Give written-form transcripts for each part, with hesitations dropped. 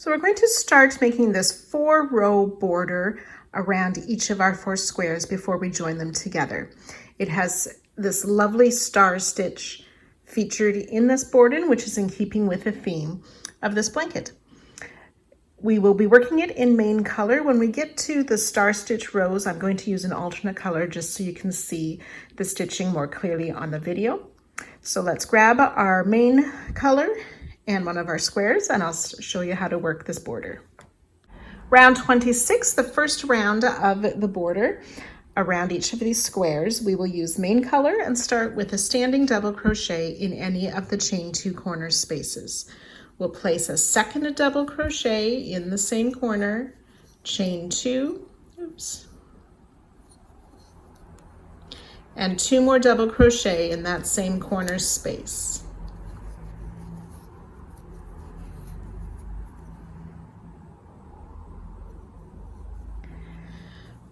So we're going to start making this 4-row border around each of our 4 squares before we join them together. It has this lovely star stitch featured in this border, which is in keeping with the theme of this blanket. We will be working it in main color. When we get to the star stitch rows, I'm going to use an alternate color just so you can see the stitching more clearly on the video. So let's grab our main color and one of our squares, and I'll show you how to work this border. Round 26, the first round of the border around each of these squares, we will use main color and start with a standing double crochet in any of the chain 2 corner spaces. We'll place a second double crochet in the same corner, chain 2, and 2 more double crochet in that same corner space.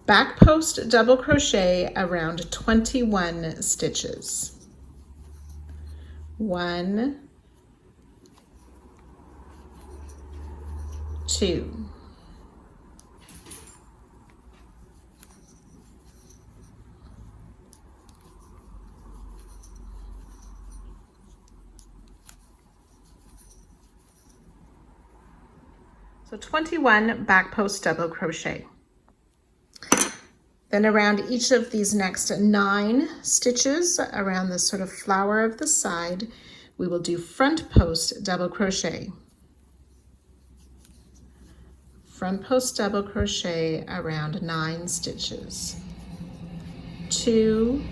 Back post double crochet around 21 stitches. 1, 2, 21 back post double crochet. Then around each of these next 9 stitches around the sort of flower of the side, we will do front post double crochet. Front post double crochet around 9 stitches. 2,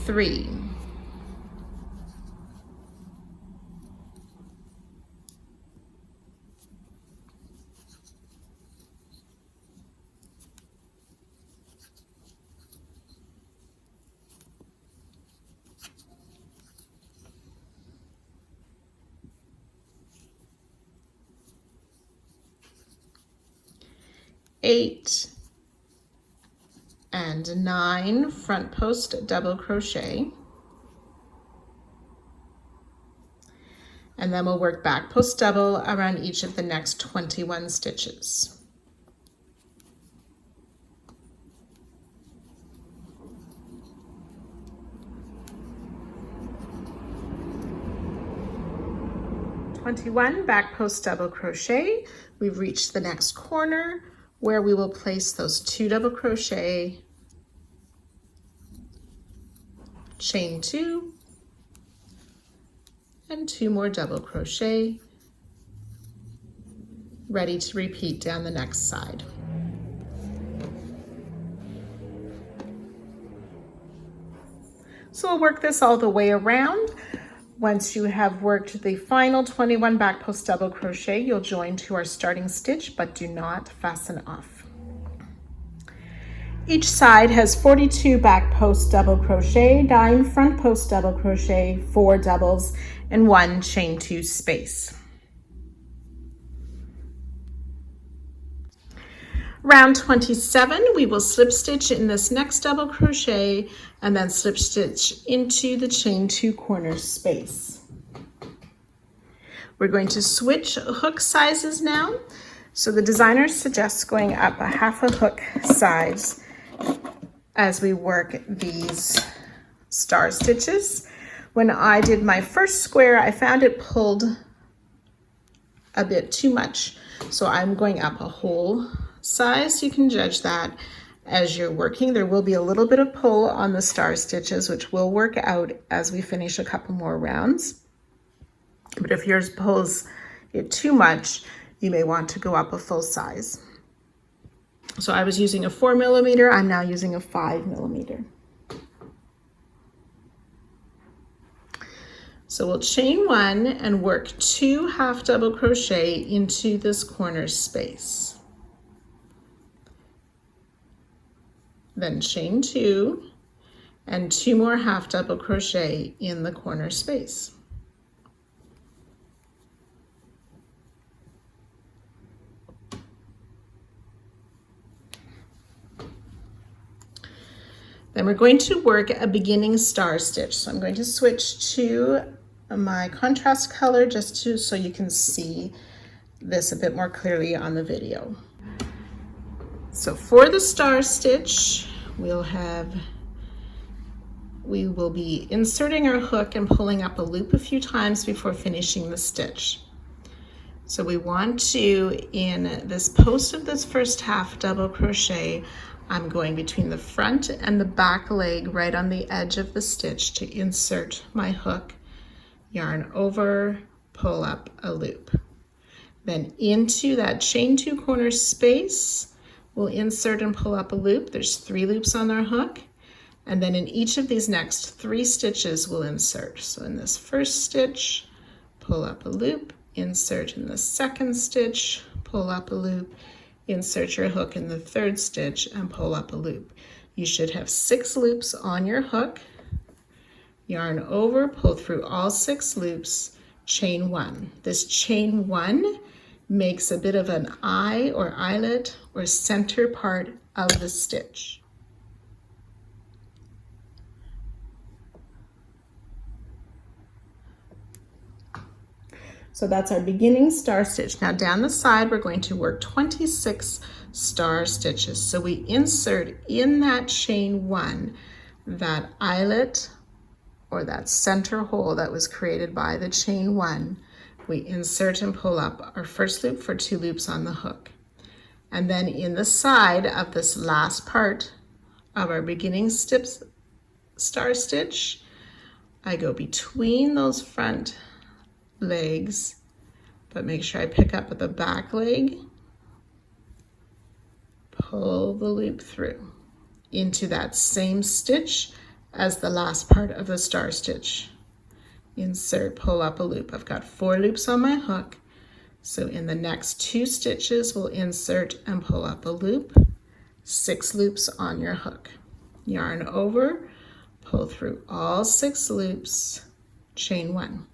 3, 8, and 9 front post double crochet, and then we'll work back post double around each of the next 21 stitches. Back post double crochet. We've reached the next corner where we will place those 2 double crochet, chain 2, and 2 more double crochet, ready to repeat down the next side. So we'll work this all the way around. Once you have worked the final 21 back post double crochet, you'll join to our starting stitch, but do not fasten off. Each side has 42 back post double crochet, 9 front post double crochet, 4 doubles, and 1 chain 2 space. Round 27, we will slip stitch in this next double crochet and then slip stitch into the chain 2 corner space. We're going to switch hook sizes now. So the designer suggests going up a half a hook size as we work these star stitches. When I did my first square, I found it pulled a bit too much. So I'm going up a whole size. You can judge that as you're working. There will be a little bit of pull on the star stitches, which will work out as we finish a couple more rounds. But if yours pulls it too much, you may want to go up a full size. So I was using a 4 millimeter, I'm now using a 5 millimeter. So we'll chain 1 and work 2 half double crochet into this corner space. Then chain 2 and 2 more half double crochet in the corner space. Then we're going to work a beginning star stitch. So I'm going to switch to my contrast color just so you can see this a bit more clearly on the video. So for the star stitch, we will be inserting our hook and pulling up a loop a few times before finishing the stitch. So we want to, in this post of this first half double crochet, I'm going between the front and the back leg right on the edge of the stitch to insert my hook, yarn over, pull up a loop. Then into that chain 2 corner space, we'll insert and pull up a loop. There's 3 loops on our hook. And then in each of these next 3 stitches, we'll insert. So in this first stitch, pull up a loop, insert in the second stitch, pull up a loop, insert your hook in the third stitch and pull up a loop. You should have 6 loops on your hook, yarn over, pull through all 6 loops, chain 1. This chain 1 makes a bit of an eye or eyelet or center part of the stitch. So that's our beginning star stitch. Now down the side, we're going to work 26 star stitches. So we insert in that chain 1, that eyelet or that center hole that was created by the chain 1. We insert and pull up our first loop for 2 loops on the hook. And then in the side of this last part of our beginning star stitch, I go between those front legs, but make sure I pick up at the back leg, pull the loop through into that same stitch as the last part of the star stitch. Insert, pull up a loop. I've got 4 loops on my hook, so in the next 2 stitches we'll insert and pull up a loop, 6 loops on your hook, yarn over, pull through all 6 loops, chain 1.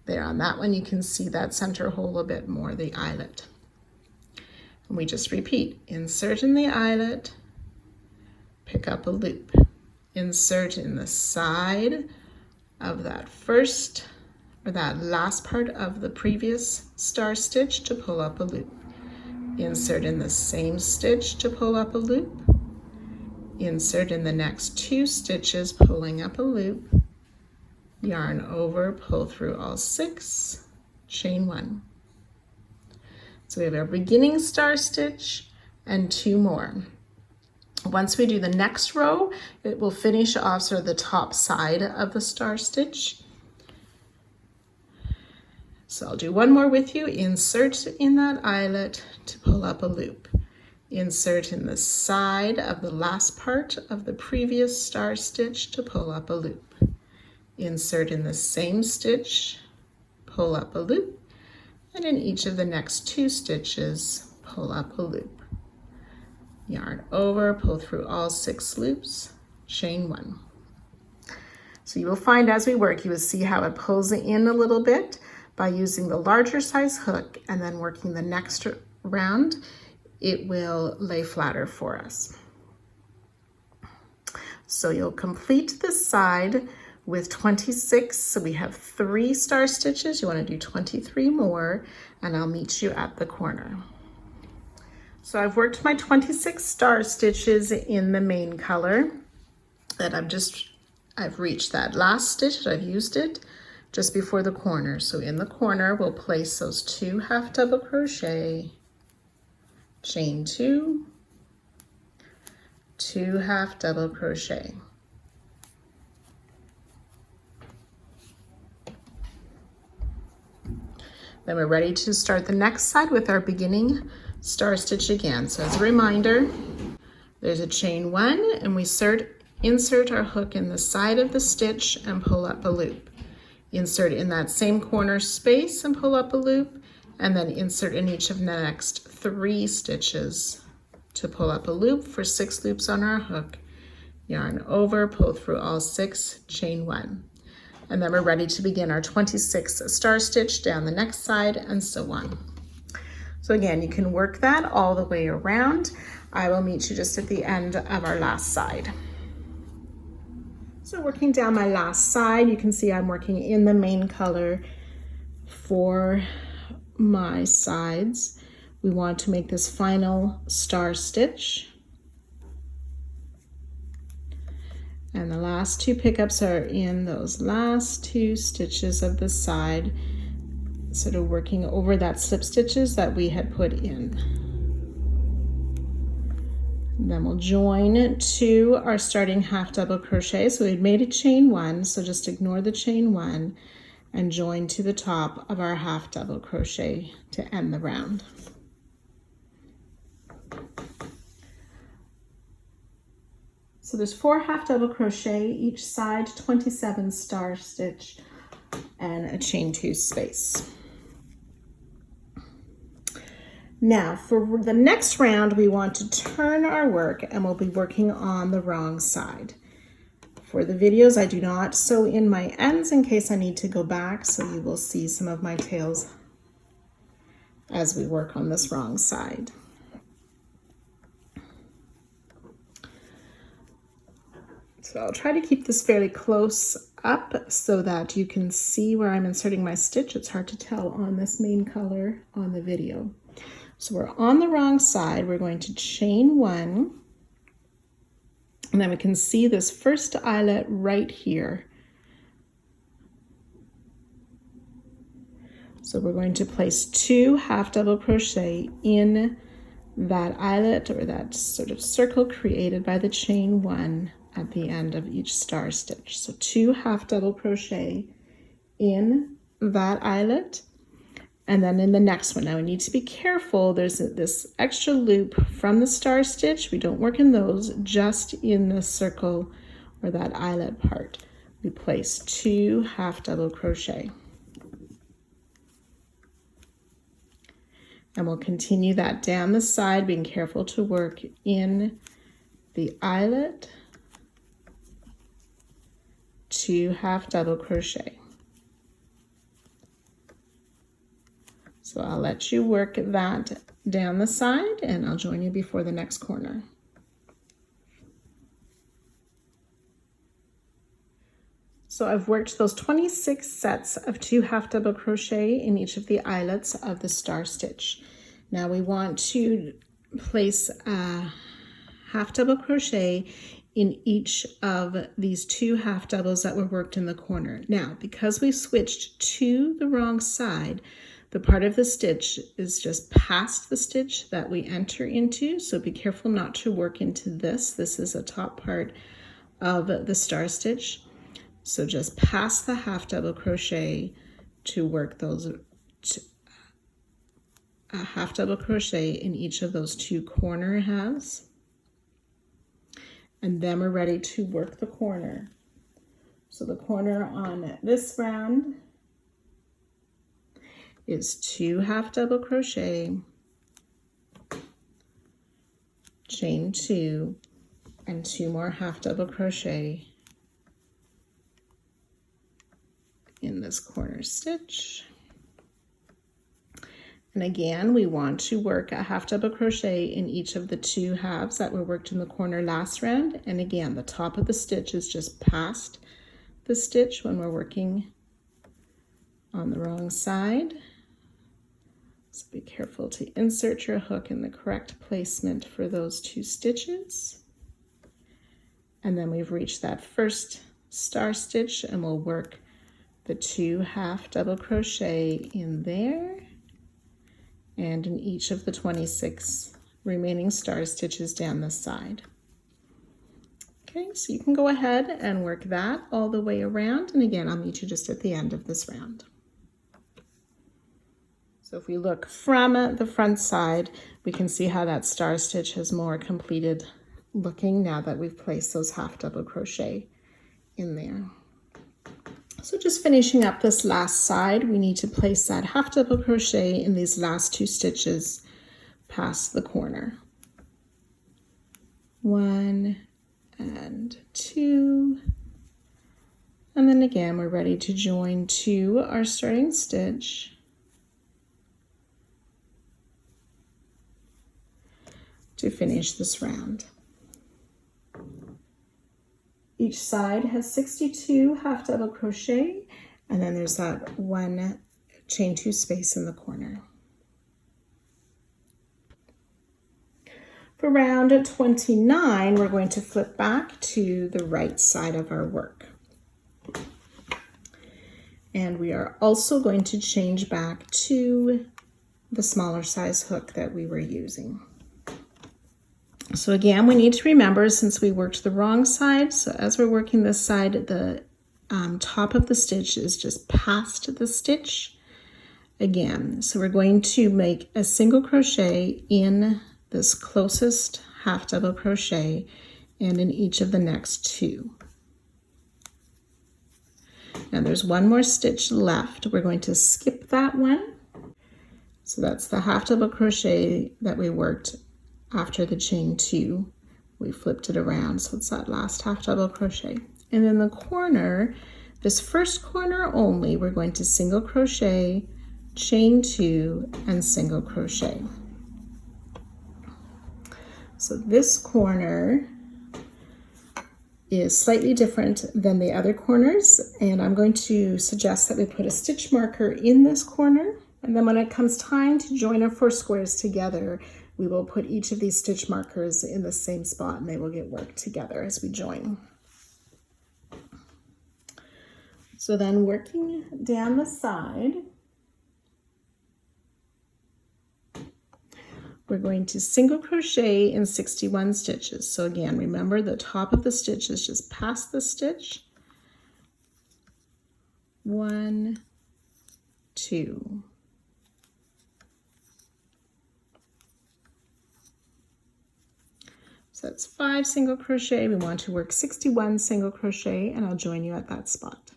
There on that one you can see that center hole a bit more, the eyelet. And we just repeat, insert in the eyelet, pick up a loop, insert in the side of that first or that last part of the previous star stitch to pull up a loop, insert in the same stitch to pull up a loop, insert in the next 2 stitches pulling up a loop, yarn over, pull through all 6, chain 1. So we have our beginning star stitch and 2 more. Once we do the next row, it will finish off sort of the top side of the star stitch. So I'll do one more with you. Insert in that eyelet to pull up a loop. Insert in the side of the last part of the previous star stitch to pull up a loop. Insert in the same stitch, pull up a loop, and in each of the next 2 stitches, pull up a loop. Yarn over, pull through all 6 loops, chain 1. So you will find as we work, you will see how it pulls in a little bit by using the larger size hook, and then working the next round, it will lay flatter for us. So you'll complete this side with 26, so we have 3 star stitches. You want to do 23 more, and I'll meet you at the corner. So I've worked my 26 star stitches in the main color, and I've reached that last stitch, I've used it just before the corner. So in the corner, we'll place those 2 half double crochet, chain 2, 2 half double crochet. Then we're ready to start the next side with our beginning star stitch again. So as a reminder, there's a chain 1, and we insert our hook in the side of the stitch and pull up a loop. Insert in that same corner space and pull up a loop, and then insert in each of the next 3 stitches to pull up a loop for 6 loops on our hook. Yarn over, pull through all 6, chain 1. And then we're ready to begin our 26 star stitch down the next side, and so on. So again, you can work that all the way around. I will meet you just at the end of our last side. So working down my last side, you can see I'm working in the main color for my sides. We want to make this final star stitch. And the last two pickups are in those last two stitches of the side, sort of working over that slip stitches that we had put in. And then we'll join to our starting half double crochet. So we've made a chain one, so just ignore the chain one and join to the top of our half double crochet to end the round. So there's 4 half double crochet each side, 27 star stitch, and a chain 2 space. Now for the next round, we want to turn our work and we'll be working on the wrong side. For the videos, I do not sew in my ends in case I need to go back, so you will see some of my tails as we work on this wrong side. So I'll try to keep this fairly close up so that you can see where I'm inserting my stitch. It's hard to tell on this main color on the video. So we're on the wrong side. We're going to chain 1, and then we can see this first eyelet right here. So we're going to place 2 half double crochet in that eyelet, or that sort of circle created by the chain 1 at the end of each star stitch. So 2 half double crochet in that eyelet, and then in the next one. Now we need to be careful. There's this extra loop from the star stitch. We don't work in those, just in the circle or that eyelet part. We place 2 half double crochet. And we'll continue that down the side, being careful to work in the eyelet, 2 half double crochet. So I'll let you work that down the side, and I'll join you before the next corner. So I've worked those 26 sets of 2 half double crochet in each of the eyelets of the star stitch. Now we want to place a half double crochet in each of these 2 half doubles that were worked in the corner. Now, because we switched to the wrong side, the part of the stitch is just past the stitch that we enter into, so be careful not to work into this. This is a top part of the star stitch. So just past the half double crochet to work those a half double crochet in each of those 2 corner halves. And then we're ready to work the corner. So the corner on this round is 2 half double crochet, chain 2, and 2 more half double crochet in this corner stitch. And again, we want to work a half double crochet in each of the 2 halves that were worked in the corner last round. And again, the top of the stitch is just past the stitch when we're working on the wrong side. So be careful to insert your hook in the correct placement for those 2 stitches. And then we've reached that first star stitch, and we'll work the 2 half double crochet in there and in each of the 26 remaining star stitches down this side. Okay, so you can go ahead and work that all the way around, and again, I'll meet you just at the end of this round. So if we look from the front side, we can see how that star stitch has more completed looking now that we've placed those half double crochet in there. So just finishing up this last side, we need to place that half double crochet in these last 2 stitches past the corner. 1 and 2. And then again, we're ready to join to our starting stitch. To finish this round. Each side has 62 half double crochet, and then there's that one chain 2 space in the corner. For round 29, we're going to flip back to the right side of our work. And we are also going to change back to the smaller size hook that we were using. So again, we need to remember, since we worked the wrong side, so as we're working this side, the top of the stitch is just past the stitch again. So we're going to make a single crochet in this closest half double crochet and in each of the next 2. Now there's one more stitch left. We're going to skip that one. So that's the half double crochet that we worked after the chain 2. We flipped it around, so it's that last half double crochet. And in the corner, this first corner only, we're going to single crochet, chain 2, and single crochet. So this corner is slightly different than the other corners, and I'm going to suggest that we put a stitch marker in this corner, and then when it comes time to join our 4 squares together, we will put each of these stitch markers in the same spot and they will get worked together as we join. So then working down the side, we're going to single crochet in 61 stitches. So again, remember the top of the stitch is just past the stitch. 1, 2. So that's 5 single crochet. We want to work 61 single crochet, and I'll join you at that spot.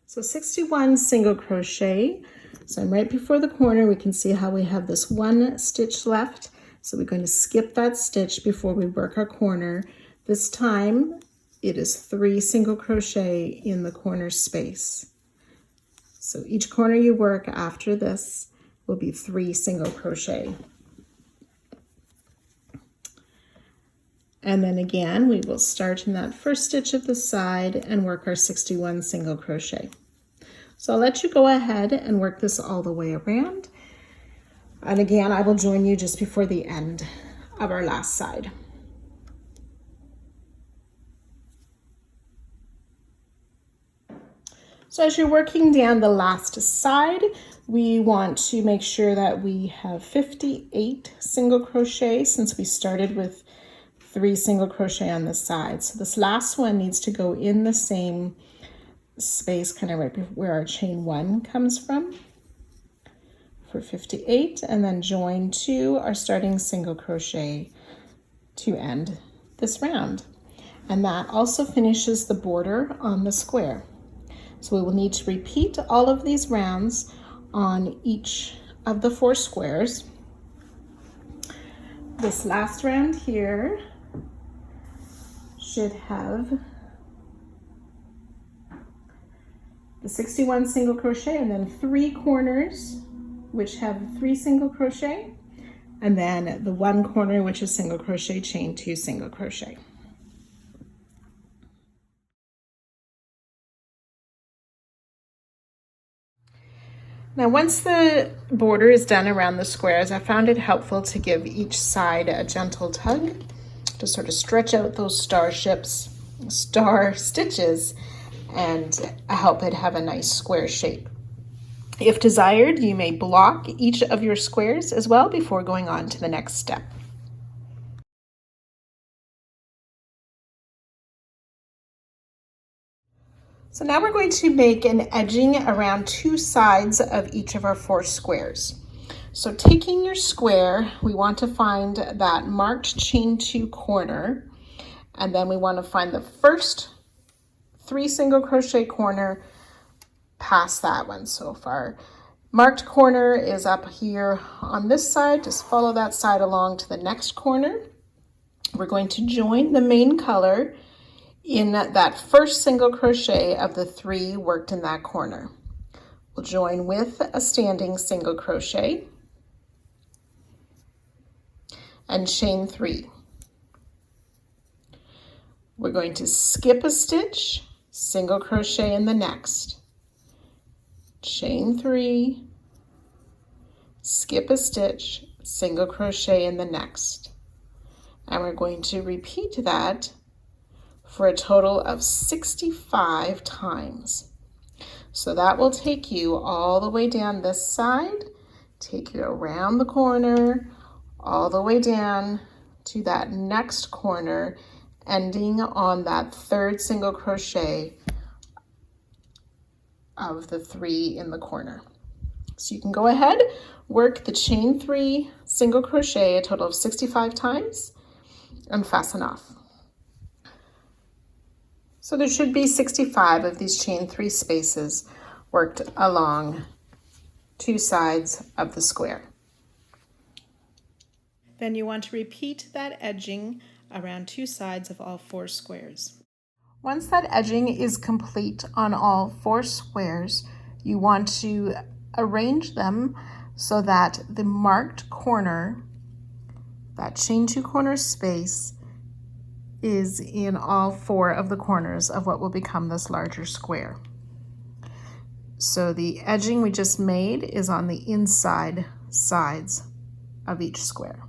So 61 single crochet. So I'm right before the corner. We can see how we have this one stitch left. So we're going to skip that stitch before we work our corner. This time it is 3 single crochet in the corner space. So each corner you work after this will be 3 single crochet. And then again, we will start in that first stitch of the side and work our 61 single crochet. So I'll let you go ahead and work this all the way around. And again, I will join you just before the end of our last side. So as you're working down the last side, we want to make sure that we have 58 single crochet since we started with 3 single crochet on the side. So this last one needs to go in the same space, kind of right where our chain 1 comes from, for 58, and then join to our starting single crochet to end this round. And that also finishes the border on the square. So we will need to repeat all of these rounds on each of the 4 squares. This last round here should have the 61 single crochet and then 3 corners which have 3 single crochet, and then the 1 corner which is single crochet, chain 2 single crochet. Now once the border is done around the squares, I found it helpful to give each side a gentle tug to sort of stretch out those star stitches and help it have a nice square shape. If desired, you may block each of your squares as well before going on to the next step. So now we're going to make an edging around 2 sides of each of our 4 squares. So taking your square, we want to find that marked chain 2 corner, and then we want to find the first 3 single crochet corner past that one. So if our marked corner is up here on this side, just follow that side along to the next corner. We're going to join the main color in that first single crochet of the 3 worked in that corner. We'll join with a standing single crochet and chain 3. We're going to skip a stitch, single crochet in the next, chain 3, skip a stitch, single crochet in the next. And we're going to repeat that for a total of 65 times. So that will take you all the way down this side, take you around the corner, all the way down to that next corner, ending on that third single crochet of the 3 in the corner. So you can go ahead, work the chain 3 single crochet a total of 65 times and fasten off. So there should be 65 of these chain 3 spaces worked along 2 sides of the square. Then you want to repeat that edging around 2 sides of all 4 squares. Once that edging is complete on all 4 squares, you want to arrange them so that the marked corner, that chain 2 corner space, is in all 4 of the corners of what will become this larger square. So the edging we just made is on the inside sides of each square.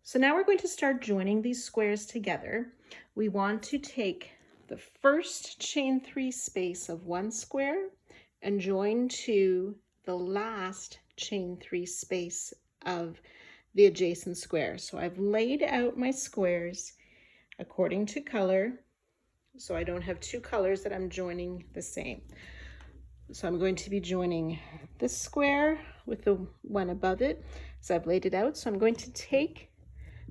So now we're going to start joining these squares together. We want to take the first chain 3 space of one square and join to the last chain 3 space of the adjacent square. So I've laid out my squares according to color, so I don't have 2 colors that I'm joining the same. So I'm going to be joining this square with the one above it. So I've laid it out. So I'm going to take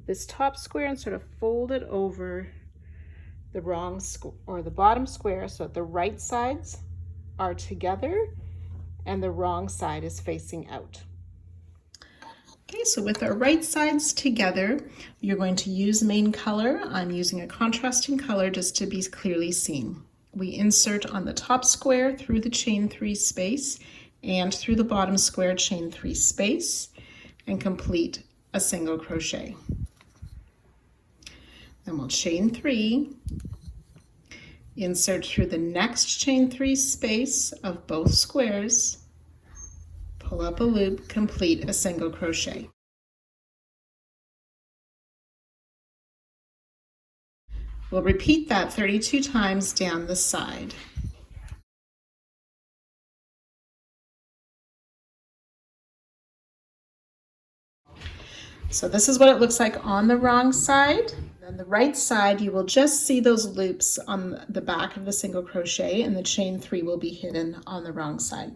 this top square and sort of fold it over the wrong or the bottom square so that the right sides are together and the wrong side is facing out. Okay, so with our right sides together, you're going to use main color. I'm using a contrasting color just to be clearly seen. We insert on the top square through the chain 3 space and through the bottom square chain 3 space and complete a single crochet. Then we'll chain 3, insert through the next chain 3 space of both squares, pull up a loop, complete a single crochet. We'll repeat that 32 times down the side. So this is what it looks like on the wrong side. On the right side, you will just see those loops on the back of the single crochet, and the chain 3 will be hidden on the wrong side.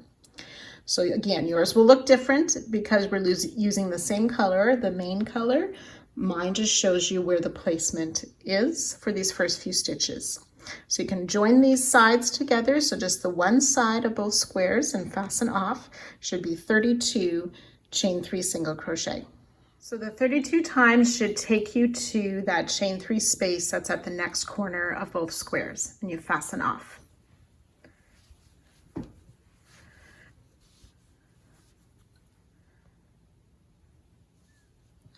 So again, yours will look different because we're using the same color, the main color. Mine just shows you where the placement is for these first few stitches. So you can join these sides together. So just the one side of both squares and fasten off should be 32 chain 3 single crochet. So the 32 times should take you to that chain 3 space that's at the next corner of both squares, and you fasten off.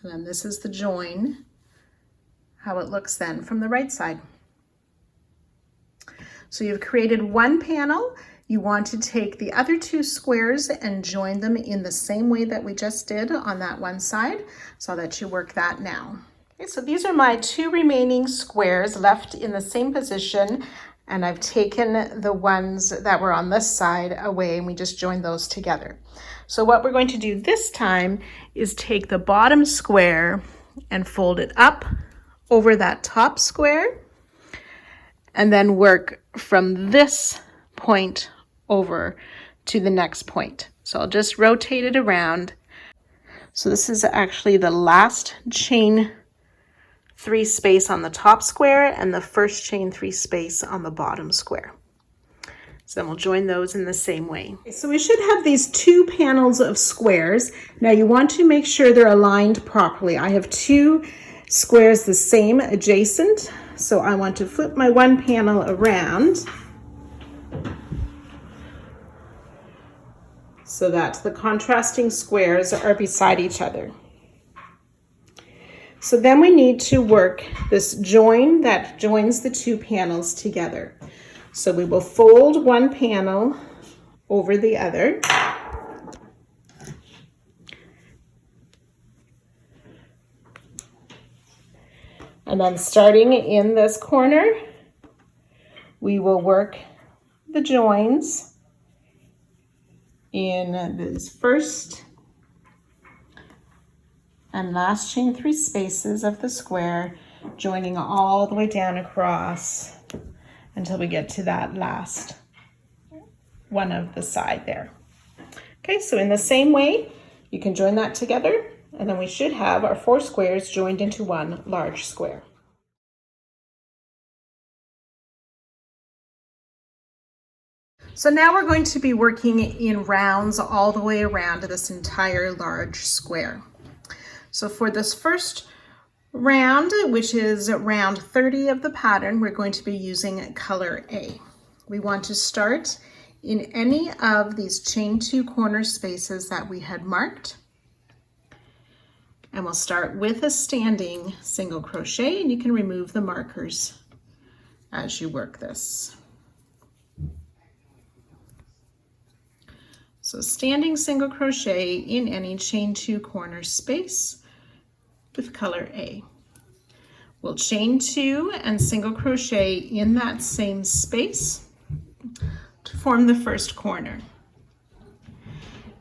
And then this is the join, how it looks then from the right side. So you've created one panel. You want to take the other 2 squares and join them in the same way that we just did on that one side. So I'll let you work that now. Okay, so these are my 2 remaining squares left in the same position, and I've taken the ones that were on this side away and we just joined those together. So what we're going to do this time is take the bottom square and fold it up over that top square and then work from this point over to the next point. So I'll just rotate it around. So this is actually the last chain 3 space on the top square and the first chain 3 space on the bottom square. So then we'll join those in the same way. So we should have these 2 panels of squares. Now you want to make sure they're aligned properly. I have 2 squares the same adjacent, so I want to flip my one panel around so that the contrasting squares are beside each other. So then we need to work this join that joins the two panels together. So we will fold one panel over the other. And then starting in this corner, we will work the joins in these first and last chain 3 spaces of the square, joining all the way down across until we get to that last one of the side there. Okay, so in the same way, you can join that together, and then we should have our 4 squares joined into one large square. So now we're going to be working in rounds all the way around this entire large square. So for this first round, which is round 30 of the pattern, we're going to be using color A. We want to start in any of these chain 2 corner spaces that we had marked. And we'll start with a standing single crochet, and you can remove the markers as you work this. So standing single crochet in any chain 2 corner space with color A. We'll chain 2 and single crochet in that same space to form the first corner.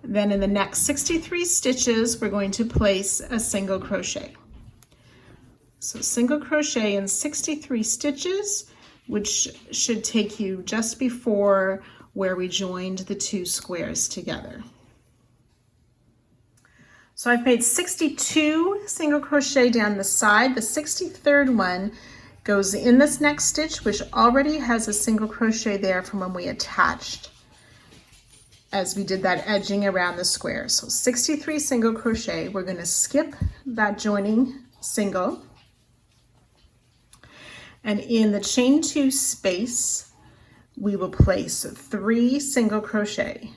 Then in the next 63 stitches, we're going to place a single crochet. So single crochet in 63 stitches, which should take you just before where we joined the 2 squares together. So I've made 62 single crochet down the side. The 63rd one goes in this next stitch, which already has a single crochet there from when we attached as we did that edging around the square. So 63 single crochet, we're going to skip that joining single. And in the chain 2 space, we will place 3 single crochet.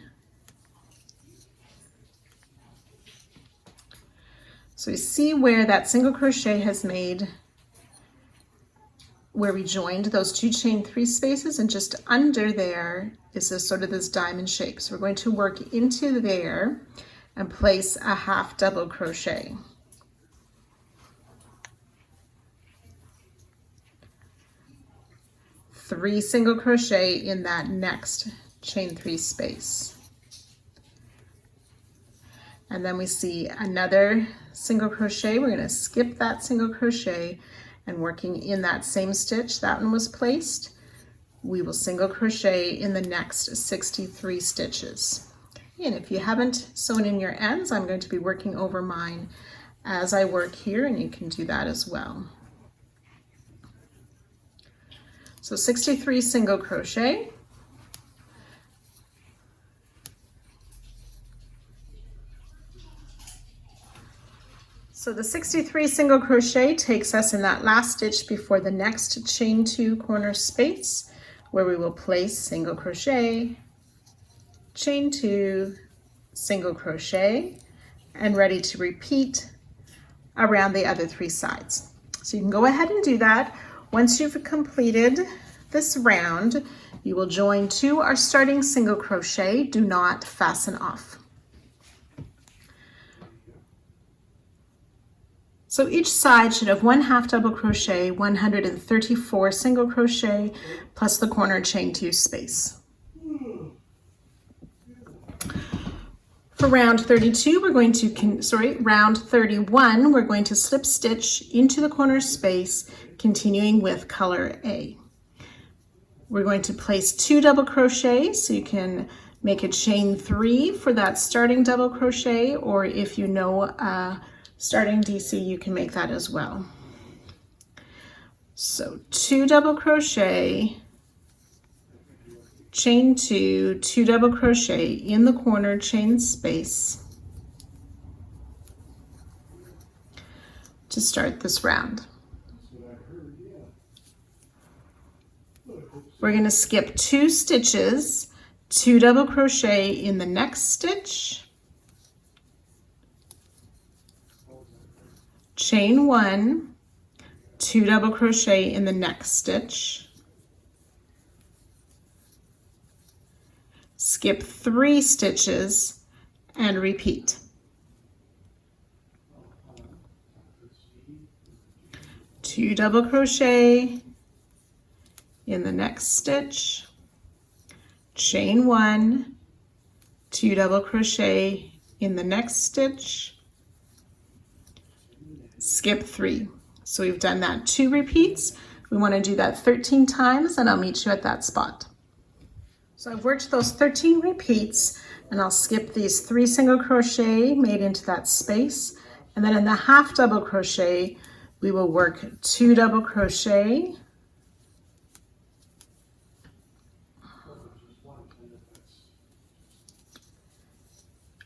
So you see where that single crochet has made, where we joined those 2 chain 3 spaces, and just under there is this sort of this diamond shape. So we're going to work into there and place a half double crochet. Three single crochet in that next chain 3 space. And then we see another single crochet. We're going to skip that single crochet, and working in that same stitch that one was placed, we will single crochet in the next 63 stitches. And if you haven't sewn in your ends, I'm going to be working over mine as I work here, and you can do that as well. So 63 single crochet. So the 63 single crochet takes us in that last stitch before the next chain 2 corner space, where we will place single crochet, chain 2, single crochet, and ready to repeat around the other 3 sides. So you can go ahead and do that. Once you've completed this round, you will join to our starting single crochet. Do not fasten off. So each side should have 1 half double crochet, 134 single crochet, plus the corner chain 2 space. For round 32, we're going to, round 31, we're going to slip stitch into the corner space, continuing with color A. We're going to place 2 double crochets, so you can make a chain 3 for that starting double crochet, or if you know starting DC, you can make that as well. So 2 double crochet, chain 2, 2 double crochet in the corner chain space to start this round. We're going to skip 2 stitches, 2 double crochet in the next stitch, chain 1, 2 double crochet in the next stitch, skip 3 stitches and repeat. 2 double crochet in the next stitch, chain 1, 2 double crochet in the next stitch, skip 3. So we've done that 2 repeats. We want to do that 13 times, and I'll meet you at that spot. So I've worked those 13 repeats, and I'll skip these 3 single crochet made into that space, and then in the half double crochet we will work 2 double crochet,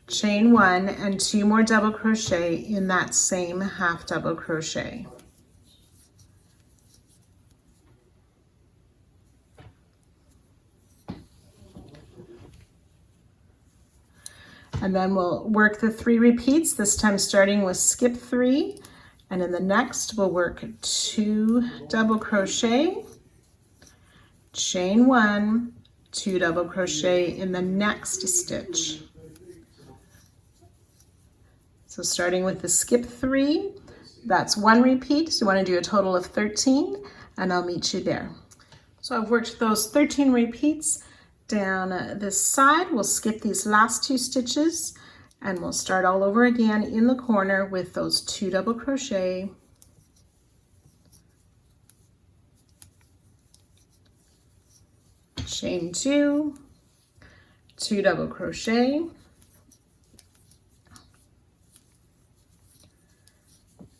chain 1, and 2 more double crochet in that same half double crochet. And then we'll work the 3 repeats, this time starting with skip 3, and in the next we'll work 2 double crochet, chain 1, 2 double crochet in the next stitch. So starting with the skip 3, that's 1 repeat, so you want to do a total of 13, and I'll meet you there. So I've worked those 13 repeats down this side. We'll skip these last 2 stitches, and we'll start all over again in the corner with those 2 double crochet, chain 2, 2 double crochet,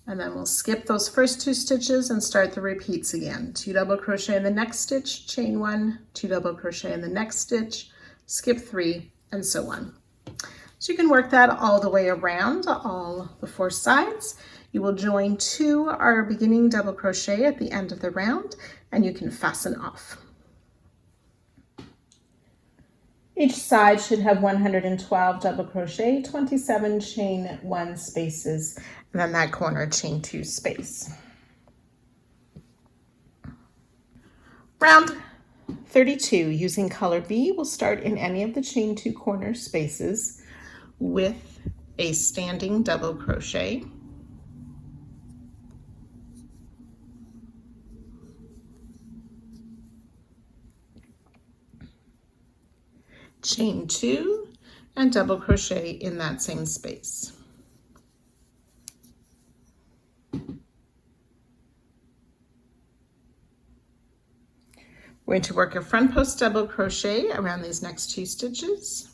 and then we'll skip those first 2 stitches and start the repeats again. 2 double crochet in the next stitch, chain 1, 2 double crochet in the next stitch, skip 3, and so on. So you can work that all the way around, all the 4 sides. You will join 2 our beginning double crochet at the end of the round, and you can fasten off. Each side should have 112 double crochet, 27 chain 1 spaces, and then that corner chain 2 space. Round 32, using color B, we'll start in any of the chain 2 corner spaces with a standing double crochet, chain 2, and double crochet in that same space. We're going to work a front post double crochet around these next 2 stitches.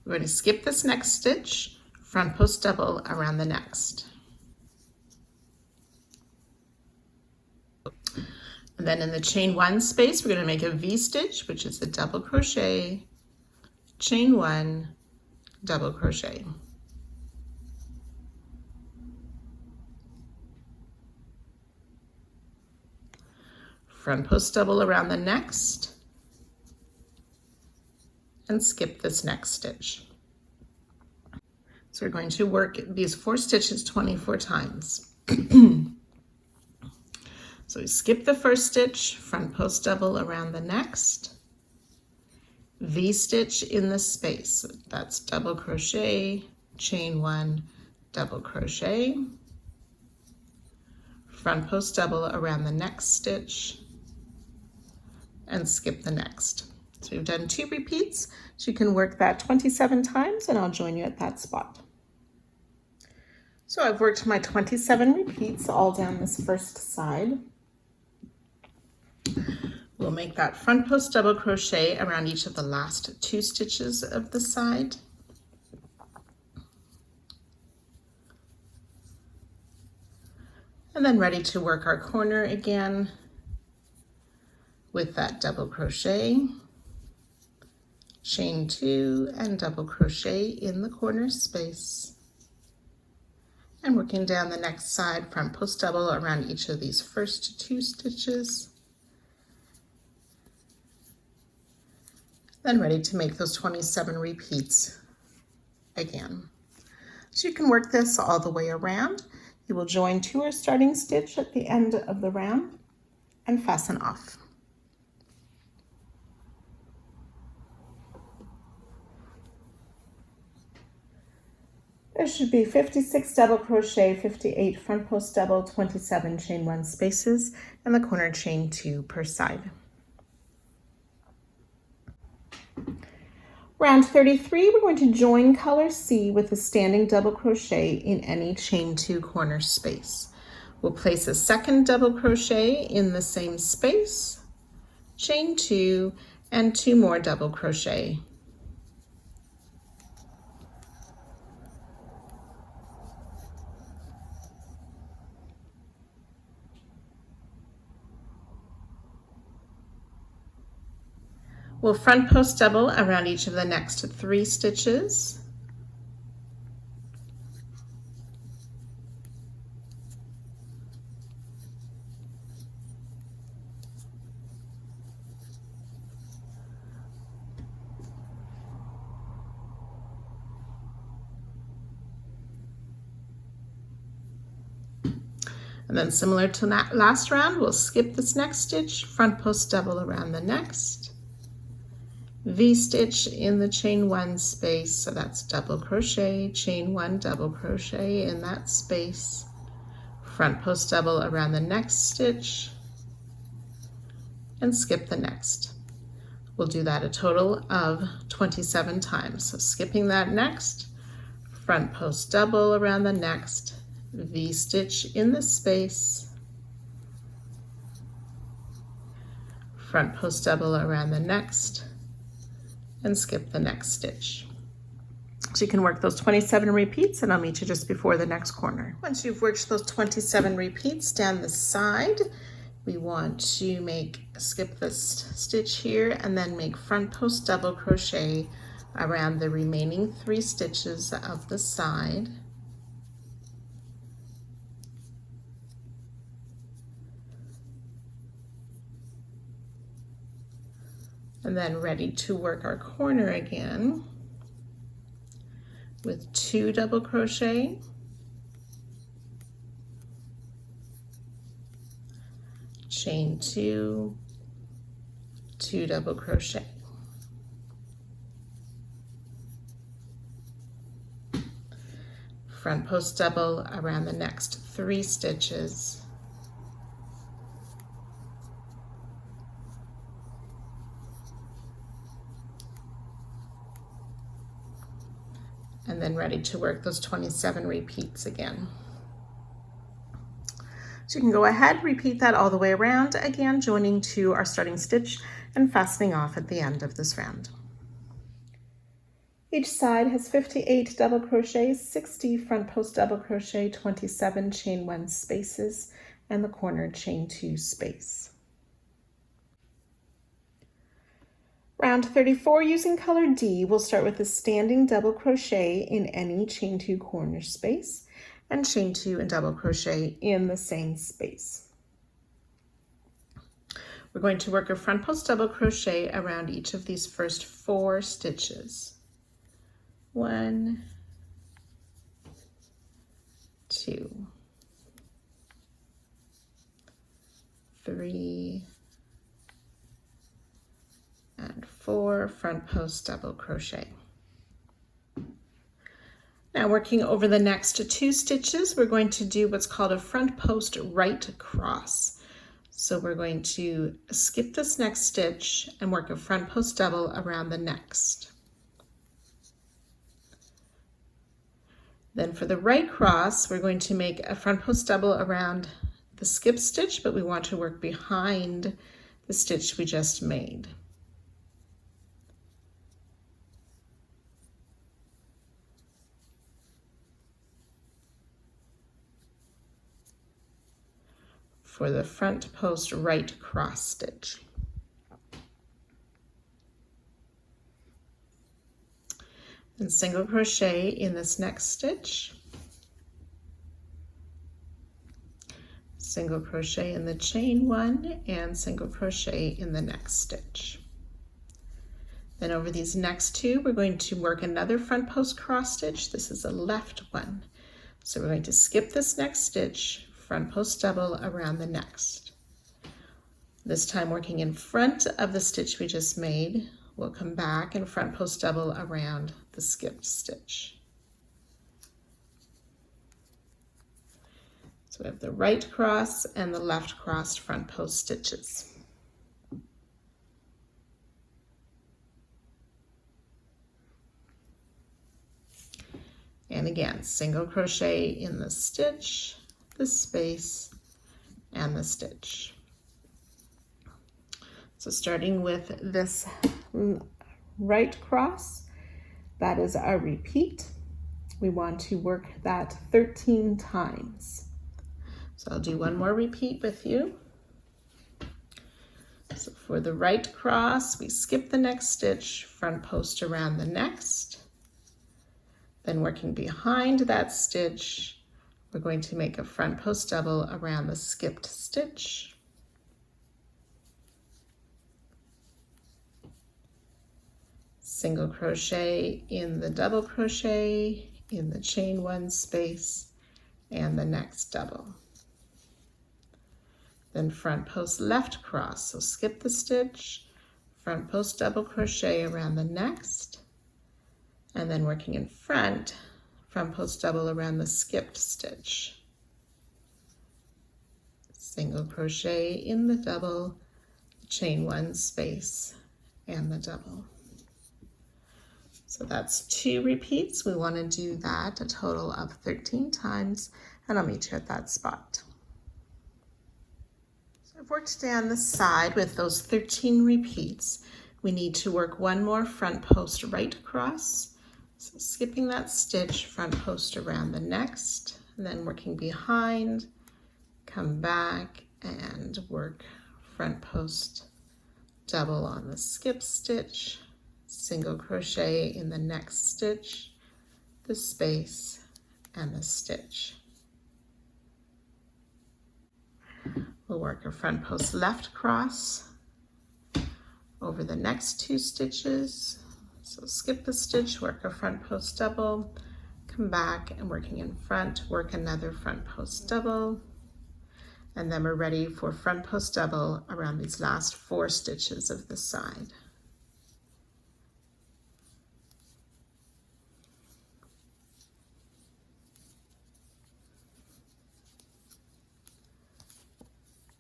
We're going to skip this next stitch, front post double around the next. And then in the chain 1 space, we're going to make a V-stitch, which is a double crochet, chain 1, double crochet. Front post double around the next, and skip this next stitch. So we're going to work these 4 stitches 24 times. So we skip the first stitch, front post double around the next, V-stitch in the space. That's double crochet, chain 1, double crochet, front post double around the next stitch, and skip the next. So we've done 2 repeats, so you can work that 27 times, and I'll join you at that spot. So I've worked my 27 repeats all down this first side. We'll make that front post double crochet around each of the last 2 stitches of the side. And then ready to work our corner again with that double crochet, chain 2, and double crochet in the corner space. And working down the next side, front post double around each of these first 2 stitches. Then ready to make those 27 repeats again. So you can work this all the way around. You will join to our starting stitch at the end of the round and fasten off. There should be 56 double crochet, 58 front post double, 27 chain 1 spaces, and the corner chain 2 per side. Round 33, we're going to join color C with a standing double crochet in any chain 2 corner space. We'll place a second double crochet in the same space, chain 2, and 2 more double crochet. We'll front post double around each of the next 3 stitches. And then similar to that last round, we'll skip this next stitch, front post double around the next, V-stitch in the chain 1 space, so that's double crochet, chain 1, double crochet in that space, front post double around the next stitch, and skip the next. We'll do that a total of 27 times. So skipping that next, front post double around the next, V-stitch in the space, front post double around the next, and skip the next stitch. So you can work those 27 repeats, and I'll meet you just before the next corner. Once you've worked those 27 repeats down the side, we want to skip this stitch here and then make front post double crochet around the remaining 3 stitches of the side. And then ready to work our corner again with 2 double crochet, chain 2, 2 double crochet. Front post double around the next 3 stitches. And then ready to work those 27 repeats again. So you can go ahead, repeat that all the way around, again joining to our starting stitch and fastening off at the end of this round. Each side has 58 double crochets, 60 front post double crochet, 27 chain 1 spaces, and the corner chain 2 space. Round 34, using color D, we'll start with a standing double crochet in any chain 2 corner space and chain 2 and double crochet in the same space. We're going to work a front post double crochet around each of these first 4 stitches. 1, 2, 3, and 4 front post double crochet. Now working over the next 2 stitches, we're going to do what's called a front post right cross. So we're going to skip this next stitch and work a front post double around the next. Then for the right cross, we're going to make a front post double around the skip stitch, but we want to work behind the stitch we just made. For the front post right cross stitch. And single crochet in this next stitch. single crochet in the chain one and single crochet in the next stitch. Then over these next two, we're going to work another front post cross stitch. This is a left one. So we're going to skip this next stitch, front post double around the next. This time working in front of the stitch we just made, we'll come back and front post double around the skipped stitch. So we have the right cross and the left crossed front post stitches. And again, single crochet in the stitch, the space, and the stitch. So starting with this right cross, that is our repeat. We want to work that 13 times. So I'll do one more repeat with you. So for the right cross, we skip the next stitch, front post around the next. Then working behind that stitch, we're going to make a front post double around the skipped stitch. Single crochet in the double crochet in the chain one space and the next double. Then front post left cross, so skip the stitch, front post double crochet around the next, and then working in front post double around the skipped stitch. Single crochet in the double, chain one space, and the double. So that's 2 repeats. We want to do that a total of 13 times, and I'll meet you at that spot. So I've worked down the side with those 13 repeats. We need to work one more front post right across. So skipping that stitch, front post around the next, and then working behind, come back and work front post double on the skip stitch, single crochet in the next stitch, the space, and the stitch. We'll work a front post left cross over the next 2 stitches. So skip the stitch, work a front post double, come back and working in front, work another front post double, and then we're ready for front post double around these last 4 stitches of the side.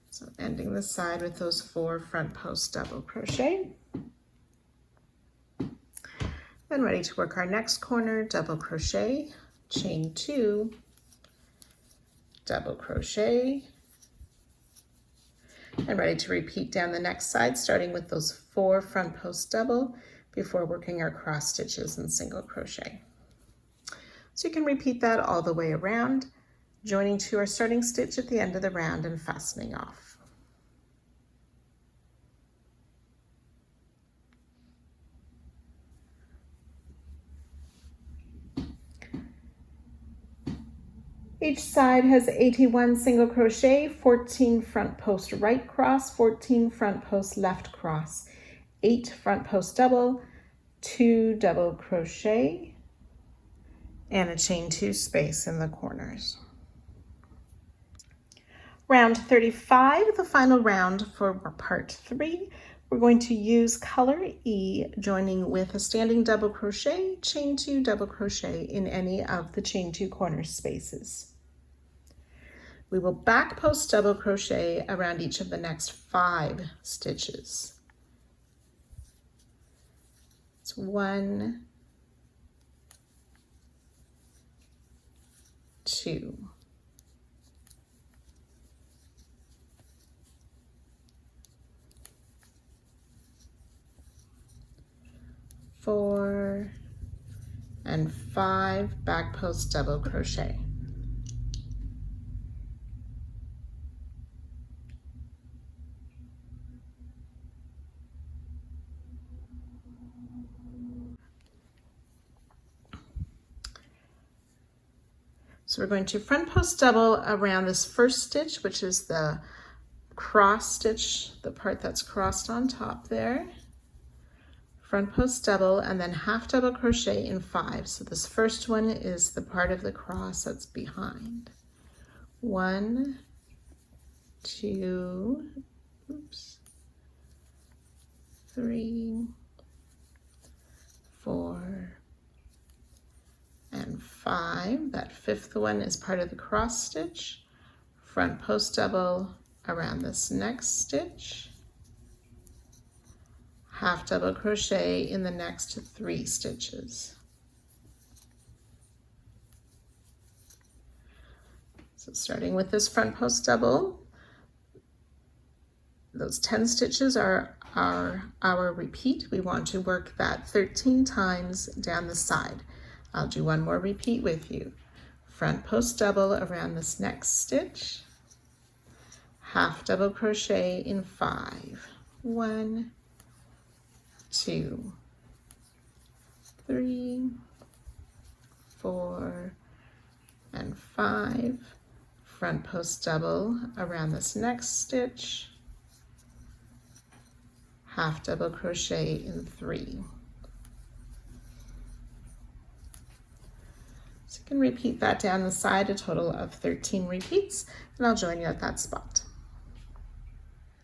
So ending the side with those 4 front post double crochet. Then ready to work our next corner, double crochet, chain 2, double crochet, and ready to repeat down the next side, starting with those 4 front post double before working our cross stitches and single crochet. So you can repeat that all the way around, joining to our starting stitch at the end of the round and fastening off. Each side has 81 single crochet, 14 front post right cross, 14 front post left cross, 8 front post double, 2 double crochet, and a chain 2 space in the corners. Round 35, the final round for part 3. We're going to use color E, joining with a standing double crochet, chain 2 double crochet in any of the chain 2 corner spaces. We will back post double crochet around each of the next 5 stitches. It's 1, 2, 4, and 5 back post double crochet. So we're going to front post double around this first stitch, which is the cross stitch, the part that's crossed on top there. Front post double and then half double crochet in 5. So this first one is the part of the cross that's behind. 1, 2, 3, 4, and 5. That fifth one is part of the cross stitch. Front post double around this next stitch. Half double crochet in the next 3 stitches. So starting with this front post double, those 10 stitches are our repeat. We want to work that 13 times down the side. I'll do one more repeat with you. Front post double around this next stitch. Half double crochet in 5. 1, 2, 3, 4, and 5. Front post double around this next stitch. Half double crochet in 3. So you can repeat that down the side, a total of 13 repeats, and I'll join you at that spot.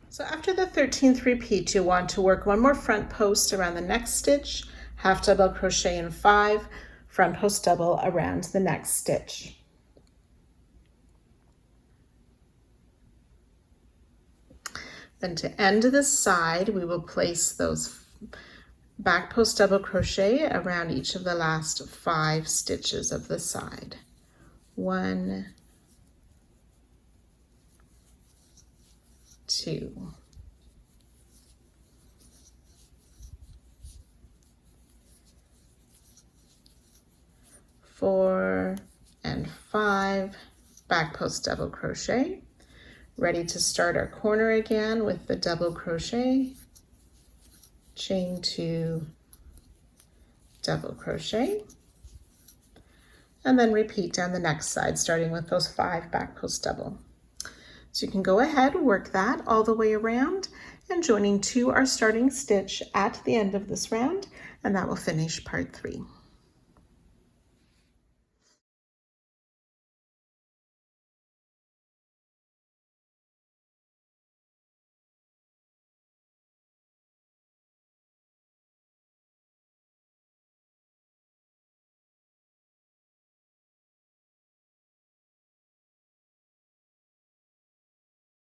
So after the 13th repeat, you'll want to work one more front post around the next stitch, half double crochet in 5, front post double around the next stitch. Then to end this side, we will place those back post double crochet around each of the last 5 stitches of the side. 1, 2, 4, and 5, back post double crochet. Ready to start our corner again with the double crochet, chain 2, double crochet, and then repeat down the next side, starting with those 5 back post double. So you can go ahead, work that all the way around and joining to our starting stitch at the end of this round, and that will finish part 3.